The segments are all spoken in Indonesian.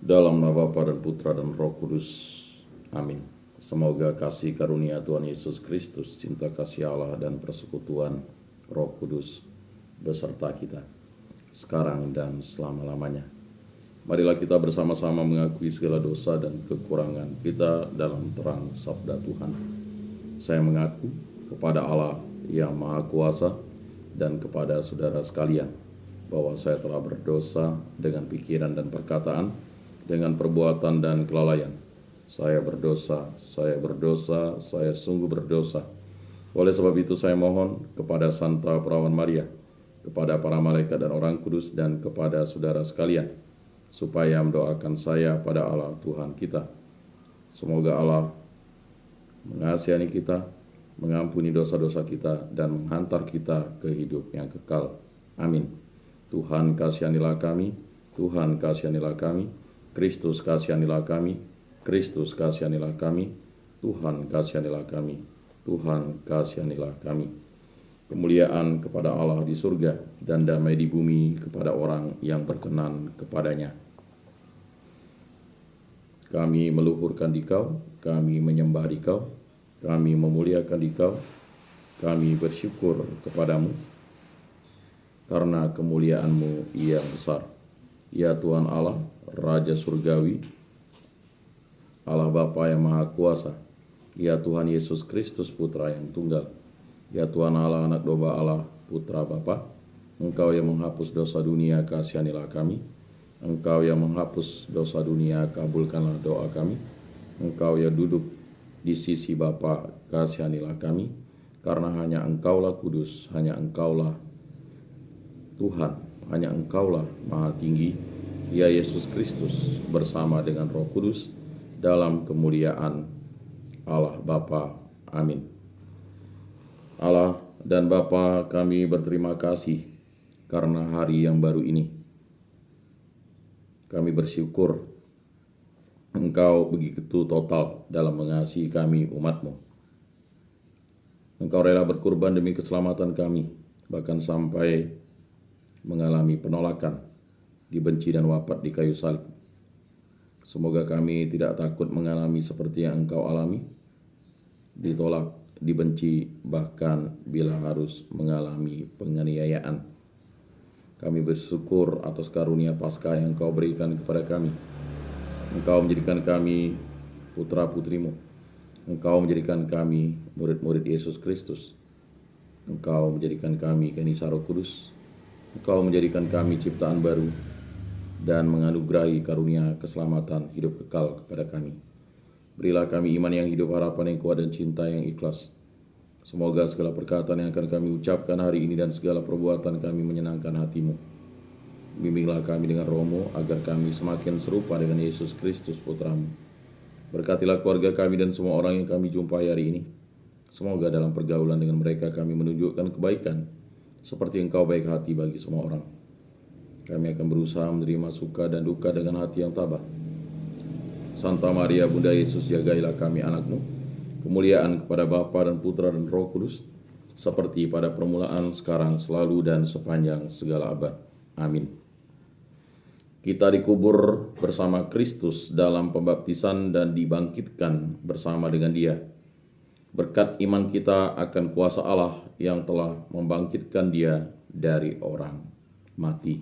Dalam nama Bapa dan Putra dan Roh Kudus. Amin. Semoga kasih karunia Tuhan Yesus Kristus, cinta kasih Allah dan persekutuan Roh Kudus beserta kita sekarang dan selama-lamanya. Marilah kita bersama-sama mengakui segala dosa dan kekurangan kita dalam terang sabda Tuhan. Saya mengaku kepada Allah yang Maha Kuasa dan kepada saudara sekalian bahwa saya telah berdosa dengan pikiran dan perkataan, dengan perbuatan dan kelalaian. Saya berdosa, saya sungguh berdosa. Oleh sebab itu saya mohon kepada Santa Perawan Maria, kepada para malaikat dan orang kudus, dan kepada saudara sekalian, supaya mendoakan saya pada Allah Tuhan kita. Semoga Allah mengasihani kita, mengampuni dosa-dosa kita, dan menghantar kita ke hidup yang kekal. Amin. Tuhan kasihanilah kami, Tuhan kasihanilah kami, Kristus kasihanilah kami, Kristus kasihanilah kami, Tuhan kasihanilah kami, Tuhan kasihanilah kami. Kemuliaan kepada Allah di surga dan damai di bumi kepada orang yang berkenan kepadanya. Kami meluhurkan Dikau, kami menyembah Dikau, kami memuliakan Dikau, kami bersyukur kepadamu karena kemuliaan-Mu yang besar. Ya Tuhan Allah, Raja Surgawi, Allah Bapa yang Maha Kuasa, ya Tuhan Yesus Kristus Putra yang Tunggal, ya Tuhan Allah Anak Domba Allah, Putra Bapa, Engkau yang menghapus dosa dunia, kasihanilah kami. Engkau yang menghapus dosa dunia, kabulkanlah doa kami. Engkau yang duduk di sisi Bapa, kasihanilah kami. Karena hanya Engkaulah kudus, hanya Engkaulah Tuhan, hanya Engkaulah Maha Tinggi, ya Yesus Kristus, bersama dengan Roh Kudus, dalam kemuliaan Allah Bapa. Amin. Allah dan Bapa, kami berterima kasih karena hari yang baru ini. Kami bersyukur Engkau begitu total dalam mengasihi kami, umat-Mu. Engkau rela berkorban demi keselamatan kami, bahkan sampai mengalami penolakan, dibenci dan wafat di kayu salib. Semoga kami tidak takut mengalami seperti yang Engkau alami, ditolak, dibenci, bahkan bila harus mengalami penganiayaan. Kami bersyukur atas karunia Paskah yang Engkau berikan kepada kami. Engkau menjadikan kami putra-putrimu. Engkau menjadikan kami murid-murid Yesus Kristus. Engkau menjadikan kami kanisa Roh Kudus. Engkau menjadikan kami ciptaan baru dan menganugerahi karunia keselamatan hidup kekal kepada kami. Berilah kami iman yang hidup, harapan yang kuat, dan cinta yang ikhlas. Semoga segala perkataan yang akan kami ucapkan hari ini dan segala perbuatan kami menyenangkan hati-Mu. Bimbinglah kami dengan Roh-Mu agar kami semakin serupa dengan Yesus Kristus Putra-Mu. Berkatilah keluarga kami dan semua orang yang kami jumpai hari ini. Semoga dalam pergaulan dengan mereka kami menunjukkan kebaikan, seperti Engkau baik hati bagi semua orang. Kami akan berusaha menerima suka dan duka dengan hati yang tabah. Santa Maria Bunda Yesus, jagailah kami anak-Mu. Kemuliaan kepada Bapa dan Putra dan Roh Kudus, seperti pada permulaan, sekarang, selalu, dan sepanjang segala abad. Amin. Kita dikubur bersama Kristus dalam pembaptisan dan dibangkitkan bersama dengan Dia. Berkat iman kita akan kuasa Allah yang telah membangkitkan Dia dari orang mati.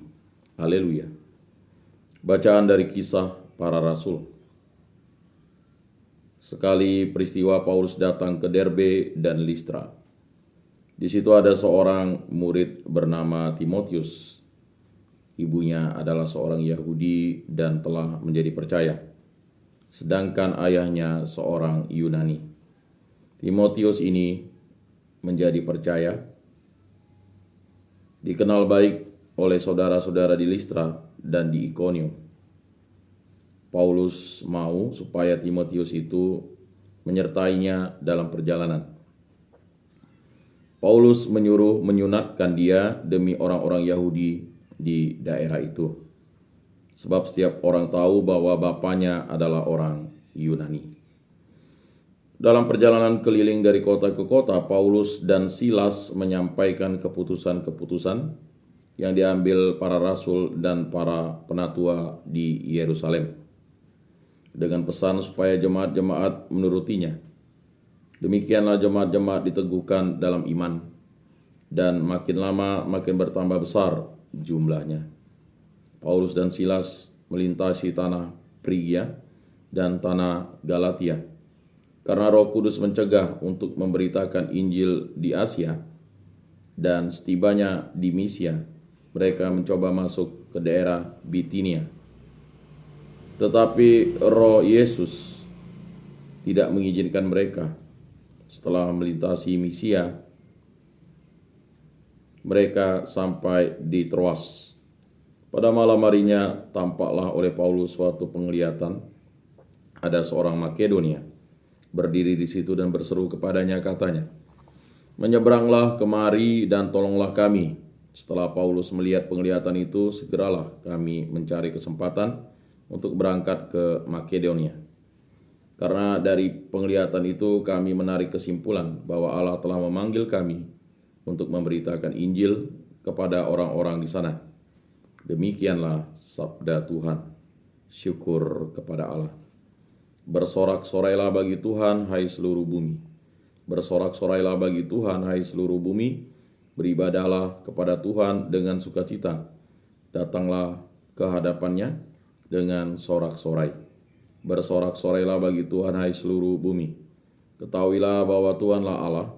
Haleluya. Bacaan dari Kisah Para Rasul. Sekali peristiwa Paulus datang ke Derbe dan Listra. Di situ ada seorang murid bernama Timotius. Ibunya adalah seorang Yahudi dan telah menjadi percaya, sedangkan ayahnya seorang Yunani. Timotius ini menjadi percaya, dikenal baik oleh saudara-saudara di Listra dan di Ikonium. Paulus mau supaya Timotius itu menyertainya dalam perjalanan. Paulus menyuruh menyunatkan dia demi orang-orang Yahudi di daerah itu, sebab setiap orang tahu bahwa bapaknya adalah orang Yunani. Dalam perjalanan keliling dari kota ke kota, Paulus dan Silas menyampaikan keputusan-keputusan yang diambil para rasul dan para penatua di Yerusalem. dengan pesan supaya jemaat-jemaat menurutinya. Demikianlah jemaat-jemaat diteguhkan dalam iman, dan makin lama makin bertambah besar jumlahnya. Paulus dan Silas melintasi tanah Frigia dan tanah Galatia, karena Roh Kudus mencegah untuk memberitakan Injil di Asia, dan setibanya di Misia, mereka mencoba masuk ke daerah Bitinia. Tetapi Roh Yesus tidak mengizinkan mereka. Setelah melintasi Misia, mereka sampai di Troas. Pada malam harinya tampaklah oleh Paulus suatu penglihatan. Ada seorang Makedonia berdiri di situ dan berseru kepadanya, katanya, "Menyeberanglah kemari dan tolonglah kami." Setelah Paulus melihat penglihatan itu, segeralah kami mencari kesempatan untuk berangkat ke Makedonia. Karena dari penglihatan itu kami menarik kesimpulan bahwa Allah telah memanggil kami untuk memberitakan Injil kepada orang-orang di sana. Demikianlah sabda Tuhan. Syukur kepada Allah. Bersorak-sorailah bagi Tuhan, hai seluruh bumi. Bersorak-sorailah bagi Tuhan, hai seluruh bumi. Beribadahlah kepada Tuhan dengan sukacita. Datanglah ke hadapannya dengan sorak-sorai. Bersorak-sorailah bagi Tuhan, hai seluruh bumi. Ketahuilah bahwa Tuhanlah Allah.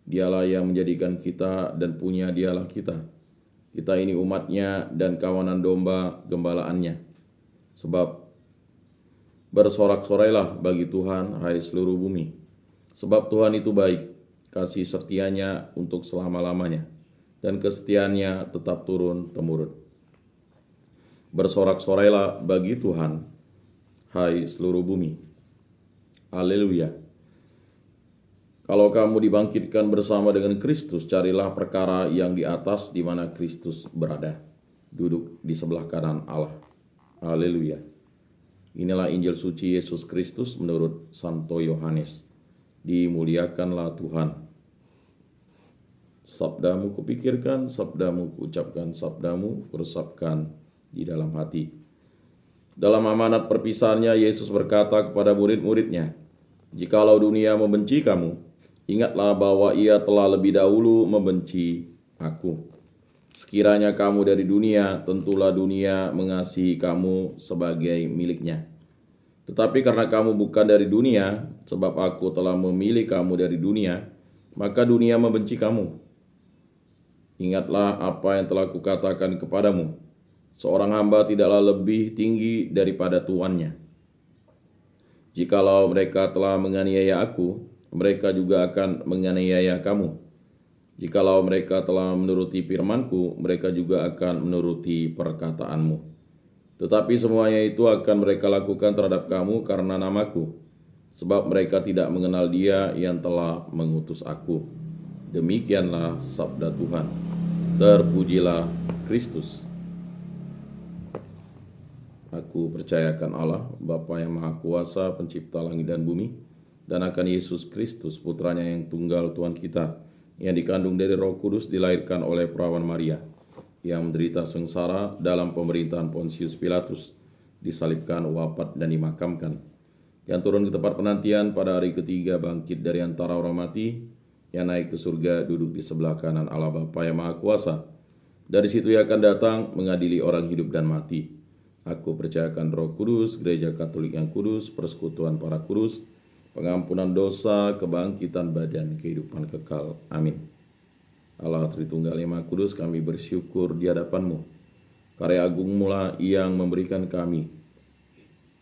Dialah yang menjadikan kita dan punya dialah kita. Kita ini umatnya dan kawanan domba gembalaannya. Sebab bersorak-sorailah bagi Tuhan, hai seluruh bumi. Sebab Tuhan itu baik, kasih setianya untuk selama-lamanya, dan kesetiaannya tetap turun-temurun. Bersorak-sorailah bagi Tuhan, hai seluruh bumi. Haleluya. Kalau kamu dibangkitkan bersama dengan Kristus, carilah perkara yang di atas di mana Kristus berada, duduk di sebelah kanan Allah. Haleluya. Inilah Injil suci Yesus Kristus menurut Santo Yohanes. Dimuliakanlah Tuhan. Sabdamu kupikirkan, sabdamu kuucapkan, sabdamu kuresapkan di dalam hati. Dalam amanat perpisahannya, Yesus berkata kepada murid-muridnya, "Jikalau dunia membenci kamu, ingatlah bahwa ia telah lebih dahulu membenci aku. Sekiranya kamu dari dunia, tentulah dunia mengasihi kamu sebagai miliknya. Tetapi karena kamu bukan dari dunia, sebab aku telah memilih kamu dari dunia, maka dunia membenci kamu. Ingatlah apa yang telah kukatakan kepadamu, seorang hamba tidaklah lebih tinggi daripada tuannya. Jikalau mereka telah menganiaya aku, mereka juga akan menganiaya kamu. Jikalau mereka telah menuruti firman-Ku, mereka juga akan menuruti perkataanmu. Tetapi semuanya itu akan mereka lakukan terhadap kamu karena nama-Ku, sebab mereka tidak mengenal Dia yang telah mengutus aku." Demikianlah sabda Tuhan. Terpujilah Kristus. Aku percayakan Allah, Bapa yang Maha Kuasa, pencipta langit dan bumi, dan akan Yesus Kristus, putranya yang tunggal Tuhan kita, yang dikandung dari Roh Kudus, dilahirkan oleh perawan Maria, yang menderita sengsara dalam pemerintahan Pontius Pilatus, disalibkan, wafat, dan dimakamkan, yang turun ke tempat penantian pada hari ketiga, bangkit dari antara orang mati, yang naik ke surga, duduk di sebelah kanan Allah Bapa yang Maha Kuasa. Dari situ ia akan datang mengadili orang hidup dan mati. Aku percayakan Roh Kudus, Gereja Katolik yang kudus, persekutuan para kudus, pengampunan dosa, kebangkitan badan, kehidupan kekal. Amin. Allah Tritunggal yang Maha Kudus, kami bersyukur di hadapan-Mu. Karya agung-Mu lah yang memberikan kami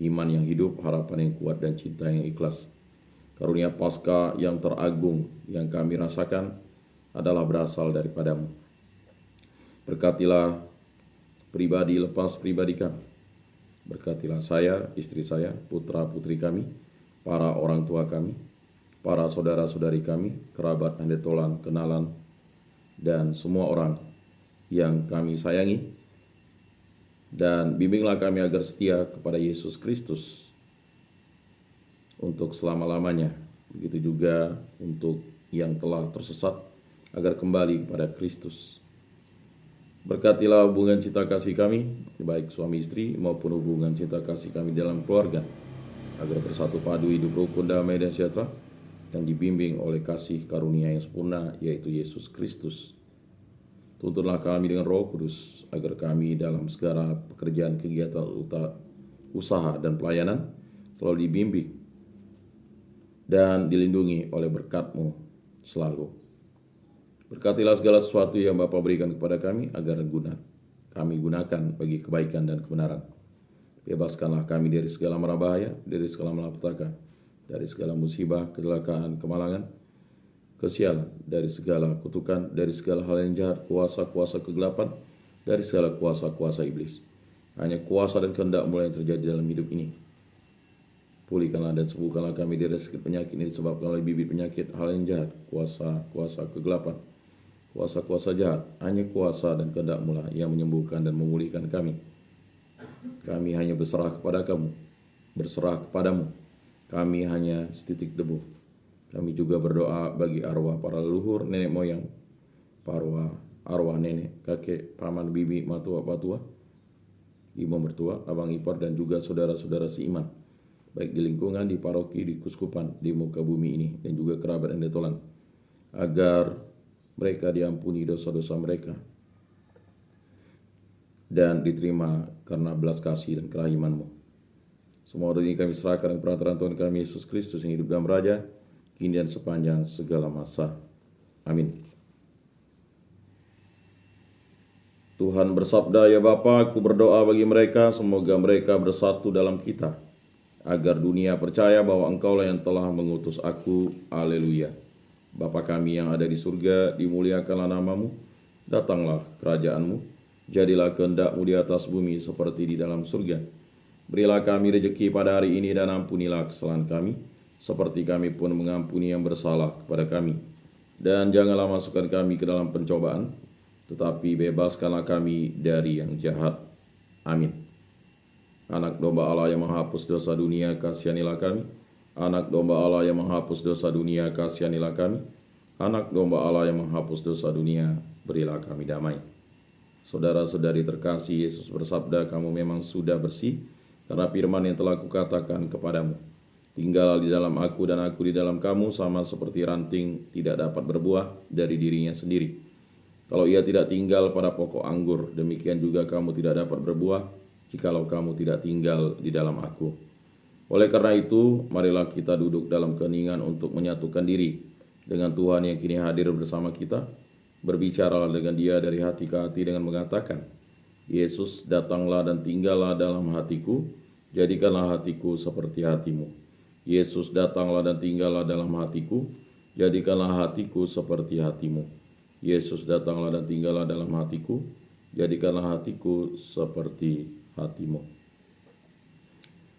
iman yang hidup, harapan yang kuat, dan cinta yang ikhlas. Karunia Paskah yang teragung yang kami rasakan adalah berasal daripada-Mu. Berkatilah pribadi lepas pribadi kami. Berkatilah saya, istri saya, putra-putri kami, para orang tua kami, para saudara-saudari kami, kerabat, handetolan, kenalan, dan semua orang yang kami sayangi. Dan bimbinglah kami agar setia kepada Yesus Kristus untuk selama-lamanya. Begitu juga untuk yang telah tersesat agar kembali kepada Kristus. Berkatilah hubungan cinta kasih kami, baik suami istri maupun hubungan cinta kasih kami dalam keluarga. agar bersatu padu hidup rukun, damai, dan sejahtera, dan dibimbing oleh kasih karunia yang sempurna, yaitu Yesus Kristus. Tuntunlah kami dengan Roh Kudus, agar kami dalam segala pekerjaan, kegiatan, usaha, dan pelayanan selalu dibimbing dan dilindungi oleh berkat-Mu selalu. Berkatilah segala sesuatu yang Bapa berikan kepada kami, agar kami gunakan bagi kebaikan dan kebenaran. Bebaskanlah kami dari segala mara bahaya, dari segala malapetaka, dari segala musibah, kecelakaan, kemalangan, kesialan, dari segala kutukan, dari segala hal yang jahat, kuasa-kuasa kegelapan, dari segala kuasa-kuasa iblis. Hanya kuasa dan kehendak-Mu yang terjadi dalam hidup ini. Pulihkanlah dan sembuhkanlah kami dari sakit penyakit ini disebabkan oleh bibit penyakit, hal yang jahat, kuasa-kuasa kegelapan, kuasa-kuasa jahat. Hanya kuasa dan kehendak-Mu lah yang menyembuhkan dan memulihkan kami. Kami hanya berserah kepadamu. Kami hanya setitik debu. Kami juga berdoa bagi arwah para leluhur, nenek moyang, arwah nenek, kakek, paman, bibi, matua, patua, ibu mertua, abang ipar, dan juga saudara-saudara seiman, baik di lingkungan, di paroki, di kuskupan, di muka bumi ini, dan juga kerabat dan detolan, agar mereka diampuni dosa-dosa mereka dan diterima karena belas kasih dan kerahiman-Mu. Semua ini kami serahkan dengan peraturan Tuhan kami Yesus Kristus yang hidup dan beraja, kini dan sepanjang segala masa. Amin. Tuhan bersabda, ya Bapa, aku berdoa bagi mereka, semoga mereka bersatu dalam kita, agar dunia percaya bahwa Engkaulah yang telah mengutus aku. Haleluya. Bapa kami yang ada di surga, dimuliakanlah nama-Mu, datanglah kerajaan-Mu, jadilah kehendak-Mu di atas bumi seperti di dalam surga. Berilah kami rezeki pada hari ini dan ampunilah kesalahan kami, seperti kami pun mengampuni yang bersalah kepada kami. Dan janganlah masukkan kami ke dalam pencobaan, tetapi bebaskanlah kami dari yang jahat. Amin. Anak domba Allah yang menghapus dosa dunia, kasihanilah kami. Anak domba Allah yang menghapus dosa dunia, kasihanilah kami. Anak domba Allah yang menghapus dosa dunia, berilah kami damai. Saudara-saudari terkasih, Yesus bersabda, kamu memang sudah bersih karena firman yang telah kukatakan kepadamu. Tinggallah di dalam aku dan aku di dalam kamu, sama seperti ranting tidak dapat berbuah dari dirinya sendiri kalau ia tidak tinggal pada pokok anggur. Demikian juga kamu tidak dapat berbuah jikalau kamu tidak tinggal di dalam aku. Oleh karena itu, marilah kita duduk dalam keheningan untuk menyatukan diri dengan Tuhan yang kini hadir bersama kita. Berbicaralah dengan Dia dari hati ke hati dengan mengatakan, Yesus, datanglah dan tinggallah dalam hatiku, jadikanlah hatiku seperti hatimu. Yesus, datanglah dan tinggallah dalam hatiku, jadikanlah hatiku seperti hatimu. Yesus, datanglah dan tinggallah dalam hatiku, jadikanlah hatiku seperti hatimu.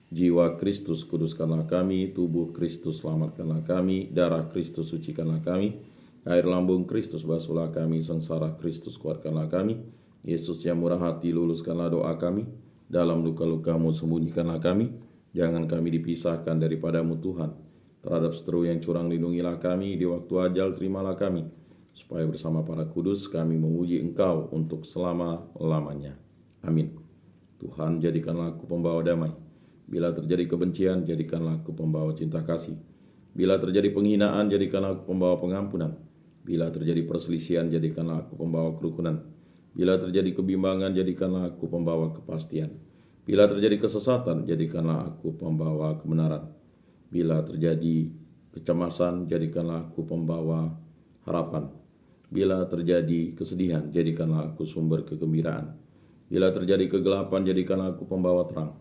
Jiwa Kristus kuduskanlah kami, tubuh Kristus selamatkanlah kami, darah Kristus sucikanlah kami, air lambung Kristus basuhlah kami, sengsara Kristus kuatkanlah kami. Yesus yang murah hati luluskanlah doa kami, dalam luka-luka-Mu sembunyikanlah kami, jangan kami dipisahkan daripadamu Tuhan. Terhadap seteru yang curang lindungilah kami, di waktu ajal terimalah kami, supaya bersama para kudus kami memuji Engkau untuk selama-lamanya. Amin. Tuhan, jadikanlah aku pembawa damai. Bila terjadi kebencian, jadikanlah aku pembawa cinta kasih. Bila terjadi penghinaan, jadikanlah aku pembawa pengampunan. Bila terjadi perselisihan, jadikanlah aku pembawa kerukunan. Bila terjadi kebimbangan, jadikanlah aku pembawa kepastian. Bila terjadi kesesatan, jadikanlah aku pembawa kebenaran. Bila terjadi kecemasan, jadikanlah aku pembawa harapan. Bila terjadi kesedihan, jadikanlah aku sumber kegembiraan. Bila terjadi kegelapan, jadikanlah aku pembawa terang.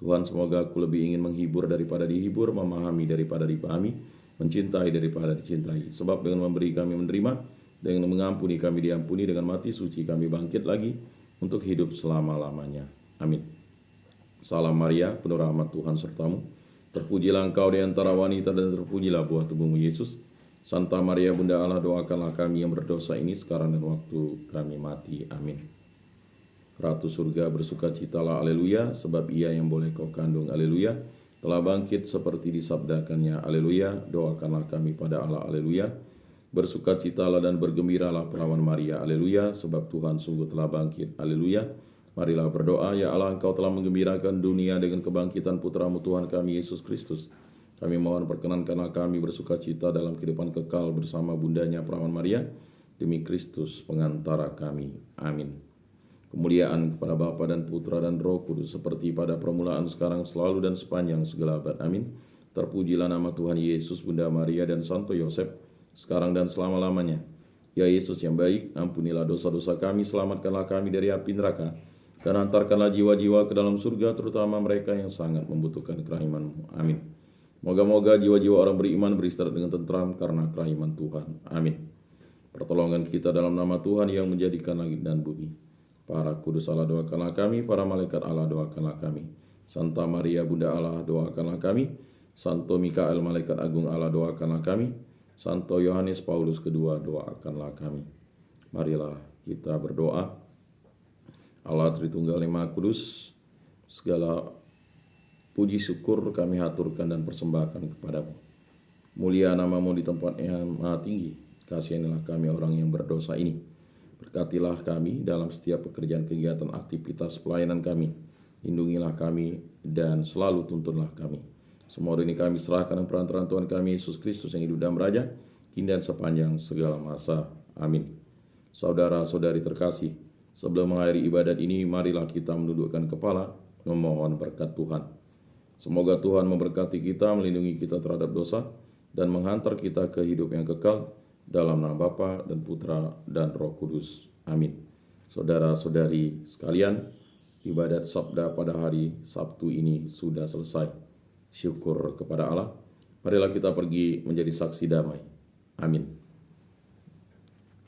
Tuhan, semoga aku lebih ingin menghibur daripada dihibur, memahami daripada dipahami, mencintai daripada dicintai. Sebab dengan memberi kami menerima, dengan mengampuni kami diampuni, dengan mati suci kami bangkit lagi untuk hidup selama-lamanya. Amin. Salam Maria, penuh rahmat Tuhan sertamu. Terpujilah engkau di antara wanita dan terpujilah buah tubuhmu Yesus. Santa Maria Bunda Allah, doakanlah kami yang berdosa ini sekarang dan waktu kami mati. Amin. Ratu surga bersukacitalah, haleluya, sebab ia yang boleh kau kandung, haleluya, telah bangkit seperti disabdakannya, haleluya. Doakanlah kami pada Allah, haleluya. Bersukacitalah dan bergembiralah perawan Maria, haleluya, sebab Tuhan sungguh telah bangkit, haleluya. Marilah berdoa. Ya Allah, Engkau telah menggembirakan dunia dengan kebangkitan Putra-Mu Tuhan kami Yesus Kristus. Kami mohon perkenankanlah kami bersuka cita dalam kehidupan kekal bersama bundanya Perawan Maria, demi Kristus pengantara kami. Amin. Kemuliaan kepada Bapa dan Putra dan Roh Kudus, seperti pada permulaan, sekarang, selalu, dan sepanjang segala abad. Amin. Terpujilah nama Tuhan Yesus, Bunda Maria, dan Santo Yosef, sekarang dan selama-lamanya. Ya Yesus yang baik, ampunilah dosa-dosa kami, selamatkanlah kami dari api neraka, dan antarkanlah jiwa-jiwa ke dalam surga, terutama mereka yang sangat membutuhkan kerahiman-Mu. Amin. Moga-moga jiwa-jiwa orang beriman beristirahat dengan tentram karena kerahiman Tuhan. Amin. Pertolongan kita dalam nama Tuhan yang menjadikan langit dan bumi. Para kudus Allah, doakanlah kami. Para malaikat Allah, doakanlah kami. Santa Maria Bunda Allah, doakanlah kami. Santo Mikael Malaikat Agung Allah, doakanlah kami. Santo Yohanes Paulus II, doakanlah kami. Marilah kita berdoa. Allah Tritunggal yang Maha Kudus, segala puji syukur kami haturkan dan persembahkan kepadamu. Mulia nama-Mu di tempat yang maha tinggi. Kasihanilah kami orang yang berdosa ini. Berkatilah kami dalam setiap pekerjaan, kegiatan, aktivitas pelayanan kami. Lindungilah kami dan selalu tuntunlah kami. Semua ini kami serahkan dalam perantaraan Tuhan kami Yesus Kristus yang hidup dan beraja, kini dan sepanjang segala masa. Amin. Saudara-saudari terkasih, sebelum mengakhiri ibadat ini, marilah kita menundukkan kepala, memohon berkat Tuhan. Semoga Tuhan memberkati kita, melindungi kita terhadap dosa, dan menghantar kita ke hidup yang kekal, dalam nama Bapa dan Putra dan Roh Kudus. Amin. Saudara-saudari sekalian, ibadat Sabda pada hari Sabtu ini sudah selesai. Syukur kepada Allah. Marilah kita pergi menjadi saksi damai. Amin.